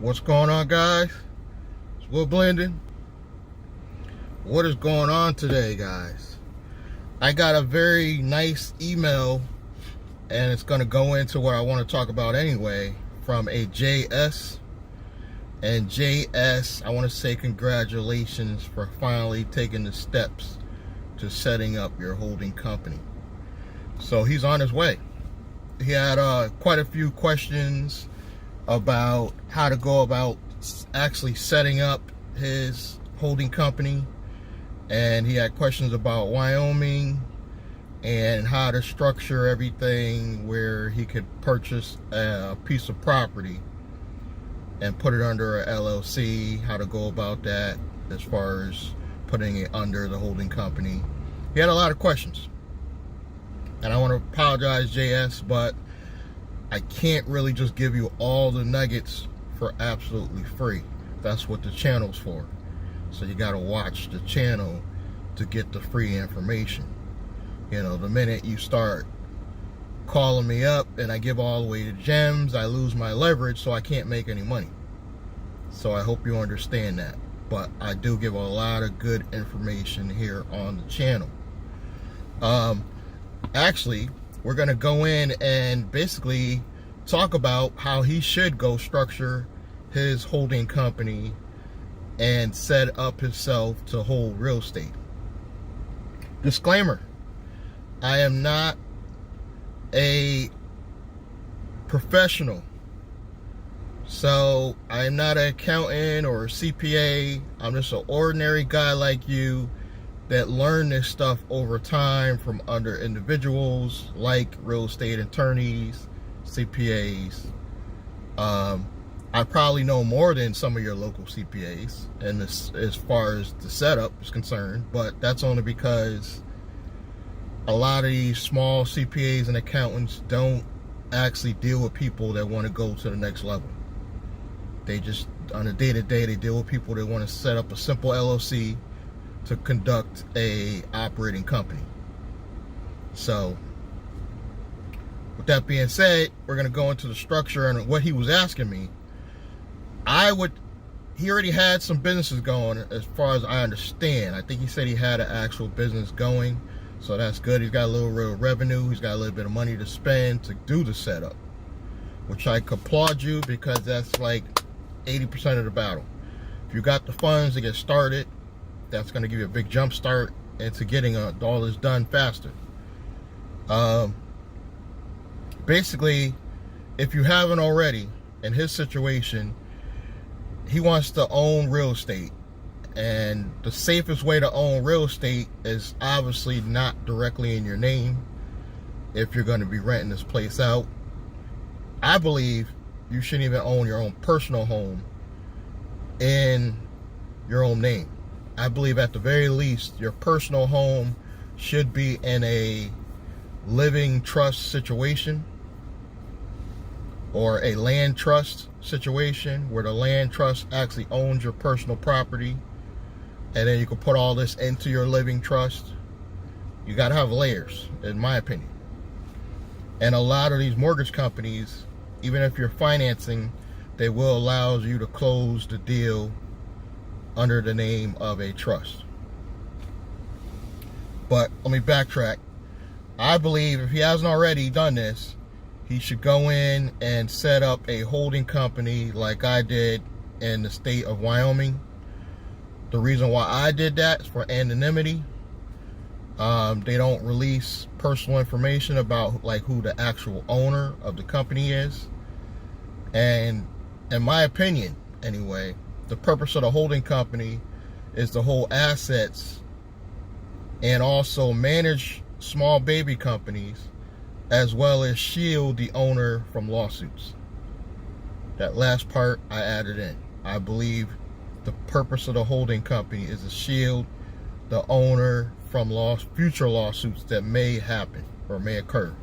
What's going on, guys? It's Will Blendon. What is going on today, guys? I got a very nice email, and it's going to go into what I want to talk about anyway, from a JS. And JS, I want to say congratulations for finally taking the steps to setting up your holding company. So he's on his way. He had quite a few questions about how to go about actually setting up his holding company, and he had questions about Wyoming and how to structure everything where he could purchase a piece of property and put it under a LLC, how to go about that as far as putting it under the holding company. He had a lot of questions, and I want to apologize, JS, but I can't really just give you all the nuggets for absolutely free. That's what the channel's for. So you got to watch the channel to get the free information. You know, the minute you start calling me up and I give all the way to gems, I lose my leverage, so I can't make any money. So I hope you understand that. But I do give a lot of good information here on the channel. Actually, we're going to go in and basically talk about how he should go structure his holding company and set up himself to hold real estate. Disclaimer: I am not a professional. So I am not an accountant or a CPA. I'm just an ordinary guy like you that learned this stuff over time from other individuals like real estate attorneys, CPAs. I probably know more than some of your local CPAs, and as far as the setup is concerned, but that's only because a lot of these small CPAs and accountants don't actually deal with people that want to go to the next level. They just, on a day-to-day, they deal with people that want to set up a simple LLC to conduct a operating company. So with that being said, we're going to go into the structure and what he was asking me. He already had some businesses going, as far as I understand. I think he said he had an actual business going, so that's good. He's got a little real revenue. He's got a little bit of money to spend to do the setup, which I applaud you, because that's like 80% of the battle. If you got the funds to get started, that's going to give you a big jump start into getting all this done faster. Basically, if you haven't already, in his situation, he wants to own real estate, and the safest way to own real estate is obviously not directly in your name. If you're going to be renting this place out, I believe you shouldn't even own your own personal home in your own name. I believe at the very least your personal home should be in a living trust situation or a land trust situation, where the land trust actually owns your personal property, and then you can put all this into your living trust. You got to have layers, in my opinion. And a lot of these mortgage companies, even if you're financing, they will allow you to close the deal under the name of a trust. But let me backtrack. I believe if he hasn't already done this, he should go in and set up a holding company like I did in the state of Wyoming. The reason why I did that is for anonymity. They don't release personal information about like who the actual owner of the company is. And in my opinion, anyway, the purpose of the holding company is to hold assets and also manage small baby companies, as well as shield the owner from lawsuits. That last part I added in. I believe the purpose of the holding company is to shield the owner from future lawsuits that may happen or may occur.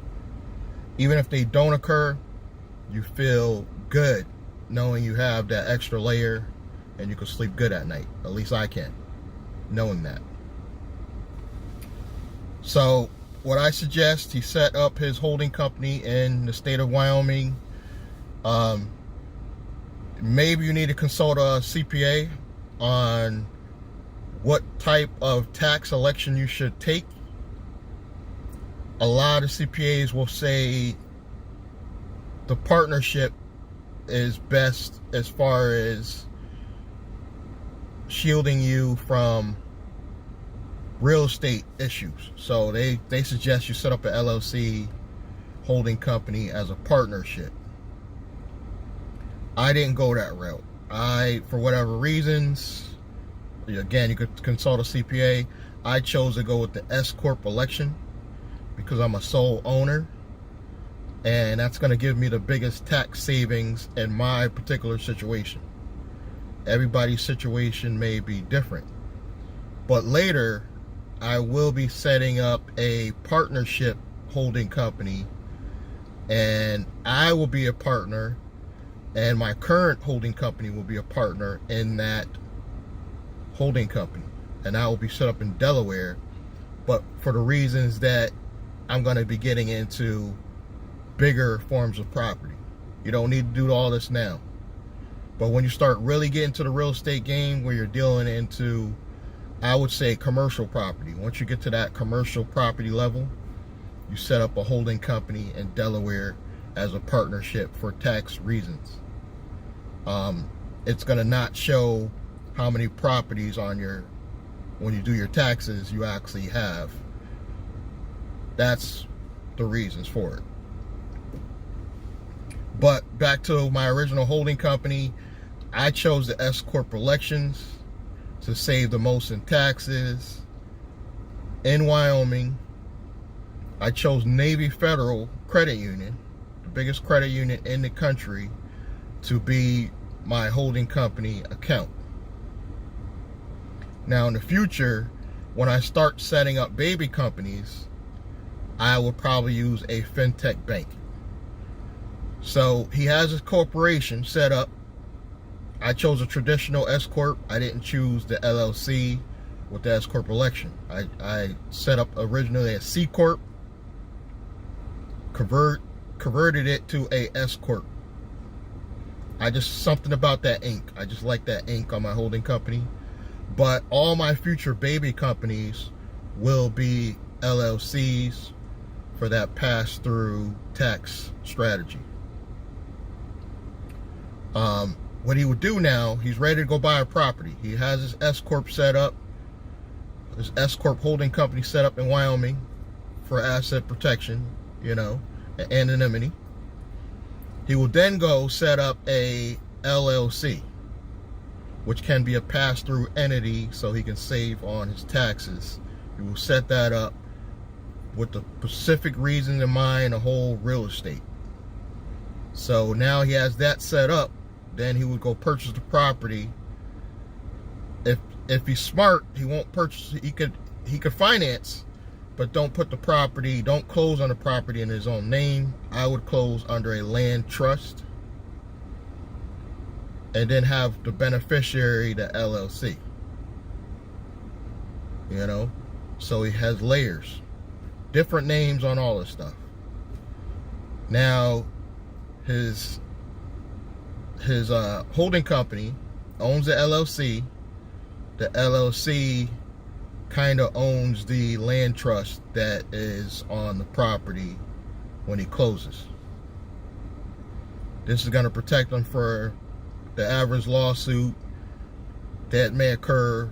Even if they don't occur, you feel good knowing you have that extra layer, and you can sleep good at night. At least I can, knowing that. So what I suggest, he set up his holding company in the state of Wyoming. maybe you need to consult a CPA on what type of tax election you should take. A lot of CPAs will say the partnership is best as far as shielding you from real estate issues. So they suggest you set up an LLC holding company as a partnership. I didn't go that route. For whatever reasons, again, you could consult a CPA. I chose to go with the S Corp election because I'm a sole owner, and that's going to give me the biggest tax savings in my particular situation. Everybody's situation may be different, but later I will be setting up a partnership holding company, and I will be a partner, and my current holding company will be a partner in that holding company, and I will be set up in Delaware. But for the reasons that I'm going to be getting into bigger forms of property, you don't need to do all this now. But when you start really getting to the real estate game, where you're dealing into, I would say, commercial property, once you get to that commercial property level, you set up a holding company in Delaware as a partnership for tax reasons. It's going to not show how many properties on when you do your taxes you actually have. That's the reasons for it. But back to my original holding company, I chose the S Corp elections to save the most in taxes. In Wyoming, I chose Navy Federal Credit Union, the biggest credit union in the country, to be my holding company account. Now in the future, when I start setting up baby companies, I will probably use a fintech bank. So he has his corporation set up. I chose a traditional S Corp. I didn't choose the LLC with the S Corp election. I set up originally a C Corp, converted it to a S Corp. Something about that ink. I just like that ink on my holding company. But all my future baby companies will be LLCs for that pass-through tax strategy. What he would do now, he's ready to go buy a property. He has his S Corp set up, his S Corp holding company set up in Wyoming for asset protection, and anonymity. He will then go set up a LLC, which can be a pass-through entity so he can save on his taxes. He will set that up with the specific reason in mind, the whole real estate. So now he has that set up. Then he would go purchase the property. If he's smart, he won't purchase. He could finance, but don't close on the property in his own name. I would close under a land trust, and then have the beneficiary, the LLC. So he has layers, different names on all this stuff. Now, his holding company owns the LLC. The LLC kind of owns the land trust that is on the property when he closes. This is going to protect him for the average lawsuit that may occur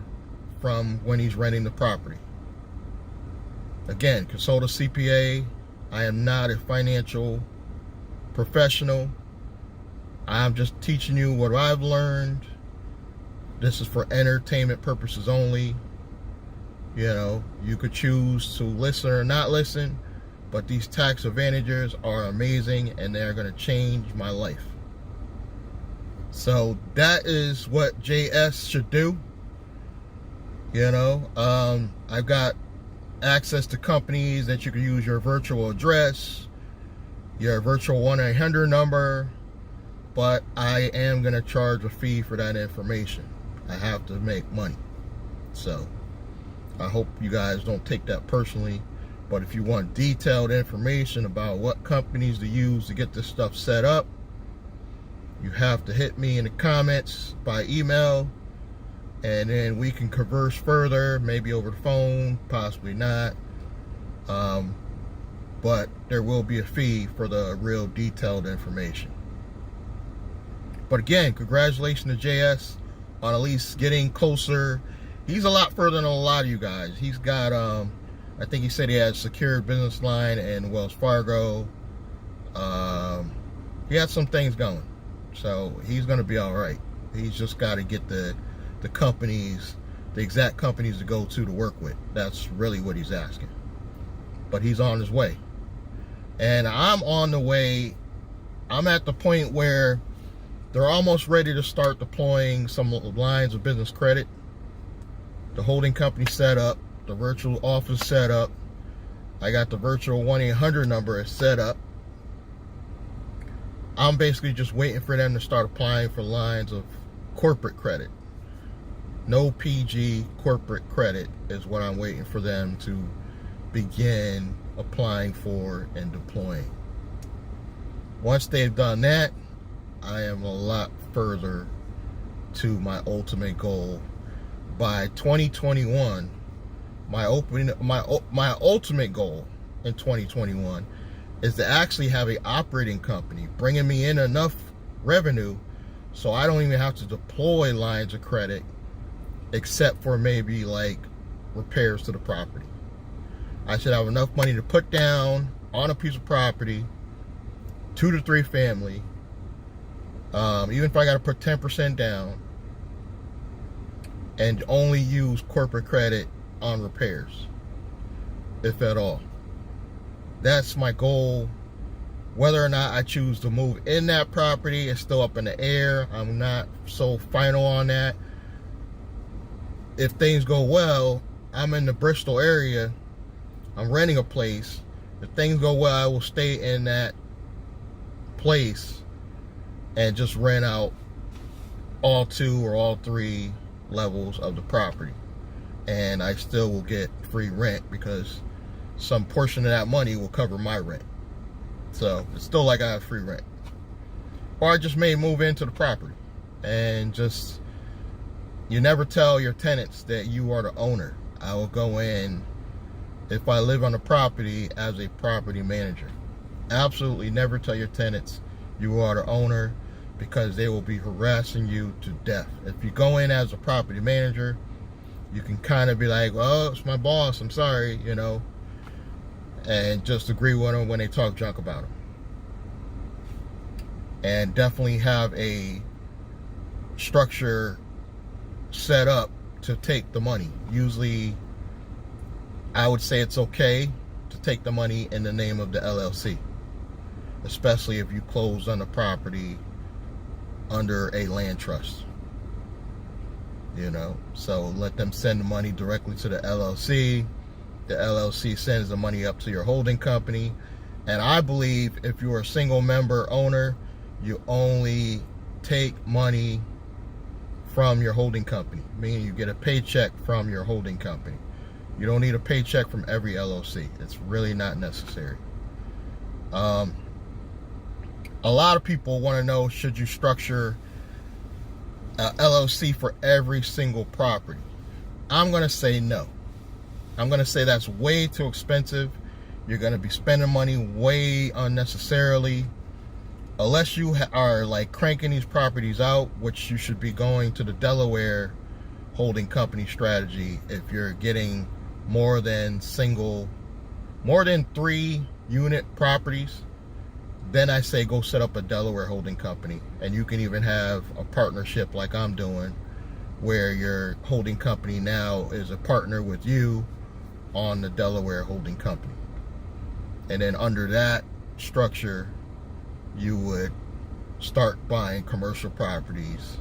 from when he's renting the property. Again, consult a CPA. I am not a financial professional. I'm just teaching you what I've learned. This is for entertainment purposes only. You could choose to listen or not listen, but these tax advantages are amazing, and they're going to change my life. So that is what JS should do. I've got access to companies that you can use your virtual address, your virtual 1-800 number, but I am going to charge a fee for that information. I have to make money. So I hope you guys don't take that personally. But if you want detailed information about what companies to use to get this stuff set up, you have to hit me in the comments by email, and then we can converse further, maybe over the phone, possibly not. But there will be a fee for the real detailed information. But again, congratulations to JS on at least getting closer. He's a lot further than a lot of you guys. He's got, I think he said he has secured business line and Wells Fargo. He had some things going. So he's going to be all right. He's just got to get the companies, the exact companies to go to work with. That's really what he's asking. But he's on his way. And I'm on the way. I'm at the point where they're almost ready to start deploying some lines of business credit. The holding company set up, the virtual office set up. I got the virtual 1-800 number set up. I'm basically just waiting for them to start applying for lines of corporate credit. No PG corporate credit is what I'm waiting for them to begin applying for and deploying. Once they've done that, I am a lot further to my ultimate goal. By 2021, my ultimate goal in 2021 is to actually have an operating company bringing me in enough revenue so I don't even have to deploy lines of credit except for maybe like repairs to the property. I should have enough money to put down on a piece of property, 2 to 3 family, even if I got to put 10% down, and only use corporate credit on repairs, if at all. That's my goal. Whether or not I choose to move in that property is still up in the air. I'm not so final on that. If things go well, I'm in the Bristol area. I'm renting a place. If things go well, I will stay in that place and just rent out all 2 or all 3 levels of the property. And I still will get free rent because some portion of that money will cover my rent. So it's still like I have free rent. Or I just may move into the property and just, you never tell your tenants that you are the owner. I will go in, if I live on the property, as a property manager. Absolutely never tell your tenants you are the owner, because they will be harassing you to death. If you go in as a property manager, you can kind of be like, oh, it's my boss, I'm sorry, you know, and just agree with them when they talk junk about them. And definitely have a structure set up to take the money. Usually, I would say it's okay to take the money in the name of the LLC, especially if you close on the property under a land trust, you know. So let them send the money directly to the LLC. The LLC sends the money up to your holding company. And I believe if you're a single member owner, you only take money from your holding company, meaning you get a paycheck from your holding company. You don't need a paycheck from every LLC. It's really not necessary. A lot of people want to know, should you structure a LLC for every single property? I'm going to say no. I'm going to say that's way too expensive. You're going to be spending money way unnecessarily. Unless you are like cranking these properties out, which you should be going to the Delaware holding company strategy if you're getting more than 3 unit properties. Then I say go set up a Delaware holding company, and you can even have a partnership like I'm doing, where your holding company now is a partner with you on the Delaware holding company. And then under that structure, you would start buying commercial properties,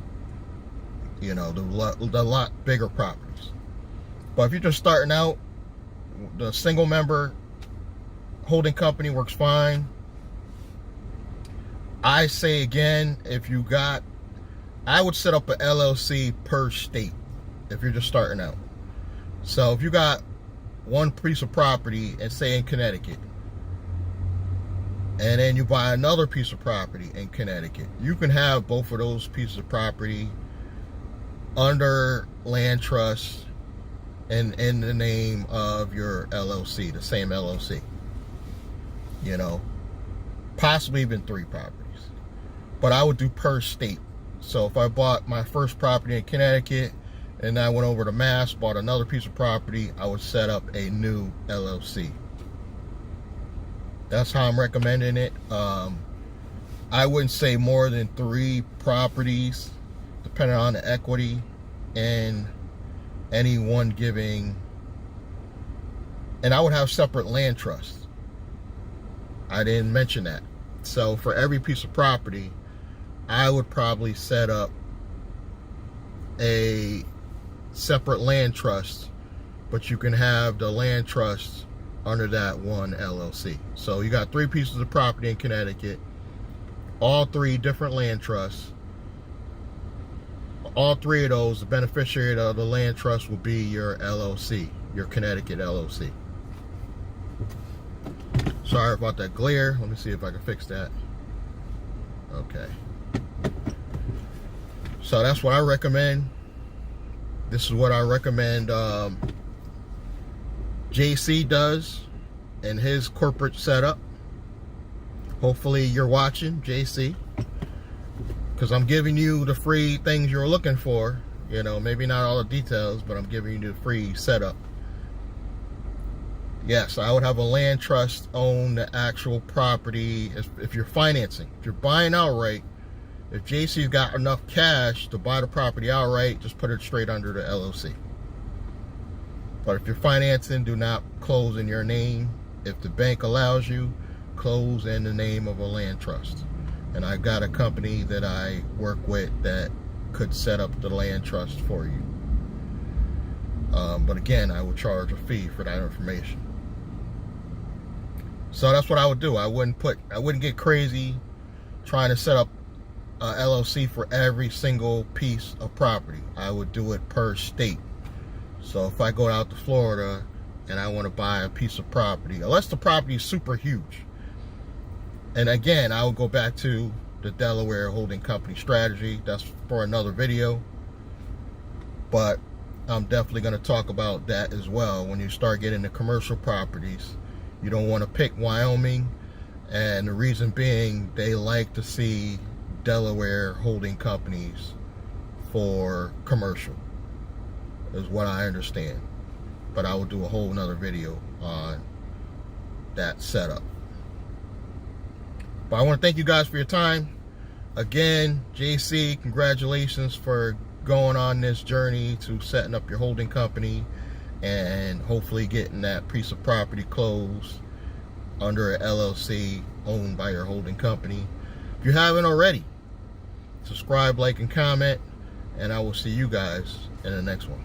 you know, the lot bigger properties. But if you're just starting out, the single member holding company works fine. I say again, I would set up an LLC per state if you're just starting out. So if you got one piece of property, and say in Connecticut, and then you buy another piece of property in Connecticut. You can have both of those pieces of property under land trust and in the name of your LLC, the same LLC. You know, possibly even 3 properties. But I would do per state. So if I bought my first property in Connecticut and I went over to Mass, bought another piece of property, I would set up a new LLC. That's how I'm recommending it. I wouldn't say more than 3 properties, depending on the equity and any one giving. And I would have separate land trusts. I didn't mention that. So for every piece of property, I would probably set up a separate land trust, but you can have the land trust under that one LLC. So you got 3 pieces of property in Connecticut, all 3 different land trusts. All 3 of those, the beneficiary of the land trust will be your LLC, your Connecticut LLC. Sorry about that glare. Let me see if I can fix that. Okay. So that's what I recommend. This is what I recommend JC does in his corporate setup. Hopefully you're watching, JC, because I'm giving you the free things you're looking for. You know, maybe not all the details, but I'm giving you the free setup. Yes, I would have a land trust own the actual property. If you're financing, if you're buying outright, if JC's got enough cash to buy the property outright, just put it straight under the LLC. But if you're financing, do not close in your name. If the bank allows you, close in the name of a land trust. And I got a company that I work with that could set up the land trust for you. But again, I would charge a fee for that information. So that's what I would do. I wouldn't get crazy trying to set up a LLC for every single piece of property. I would do it per state. So if I go out to Florida and I want to buy a piece of property, unless the property is super huge, and again, I will go back to the Delaware holding company strategy. That's for another video. But I'm definitely going to talk about that as well. When you start getting the commercial properties, you don't want to pick Wyoming. And the reason being, they like to see Delaware holding companies for commercial, is what I understand. But I will do a whole nother video on that setup. But I want to thank you guys for your time. Again, JC, congratulations for going on this journey to setting up your holding company and hopefully getting that piece of property closed under an LLC owned by your holding company. If you haven't already, subscribe, like, and comment, and I will see you guys in the next one.